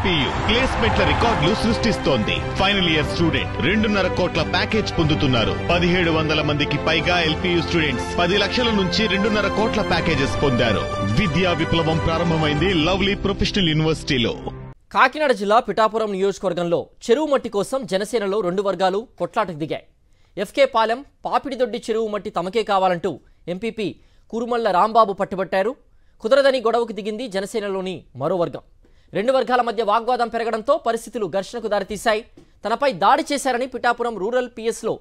LPU ప్లేస్మెంట్ల రికార్డులు సృష్టిస్తోంది. Final year student 2.5 కోట్ల ప్యాకేజ్ పొందుతున్నారు. 1700 మందికి పైగా ఎల్పీయూ స్టూడెంట్స్ 10 లక్షల నుంచి 2.5 కోట్ల ప్యాకేజెస్ పొందారు. విద్యా విప్లవం ప్రారంభమైంది లవ్లీ ప్రొఫెషనల్ యూనివర్సిటీలో. కాకినాడ జిల్లా పిఠాపురం నియోజకవర్గంలో చెరువు మట్టి కోసం జనసేనలో 2 వర్గాలు కొట్లాటకు దిగాయి. ఎఫ్కే పాలెం పాపిడిదొడ్డి చెరువు మట్టి తమకే కావాలంటూ ఎంపీపీ కురుమల్ల రాంబాబు పట్టుబట్టారు. కుదరదని గొడవకు దిగింది జనసేనలోని మరో వర్గం. 2 వర్గాల మధ్య వాగ్వాదం పెరగడంతో పరిస్థితులు ఘర్షణకు దారితీశాయి. తనపై దాడి చేశారని పిఠాపురం రూరల్ పిఎస్లో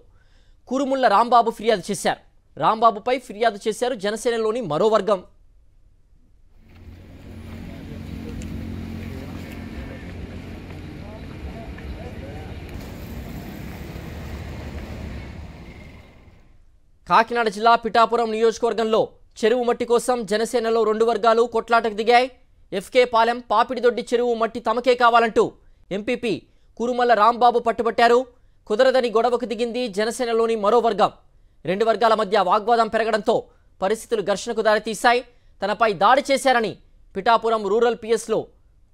కురుముల్ల రాంబాబు ఫిర్యాదు చేశారు. రాంబాబుపై ఫిర్యాదు చేశారు జనసేనలోని మరో వర్గం. కాకినాడ జిల్లా పిఠాపురం నియోజకవర్గంలో చెరువు మట్టి కోసం జనసేనలో 2 వర్గాలు కొట్లాటకు దిగాయి. ఎఫ్కే పాలెం పాపిడిదొడ్డి చెరువు మట్టి తమకే కావాలంటూ ఎంపీపీ కురుమల్ల రాంబాబు పట్టుబట్టారు. కుదరదని గొడవకు దిగింది జనసేనలోని మరో వర్గం. 2 వర్గాల మధ్య వాగ్వాదం పెరగడంతో పరిస్థితులు ఘర్షణకు దారితీశాయి. తనపై దాడి చేశారని పిఠాపురం రూరల్ పిఎస్లో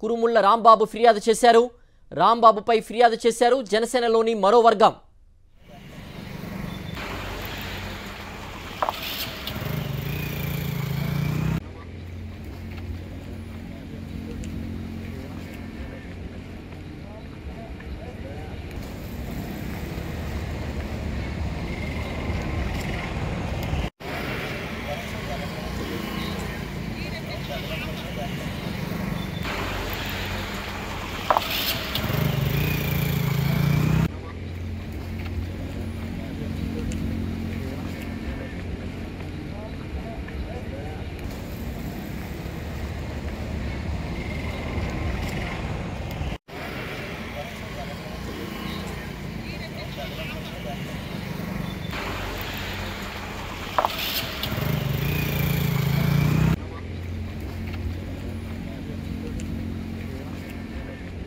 కురుముల్ల రాంబాబు ఫిర్యాదు చేశారు. రాంబాబుపై ఫిర్యాదు చేశారు జనసేనలోని మరో వర్గం.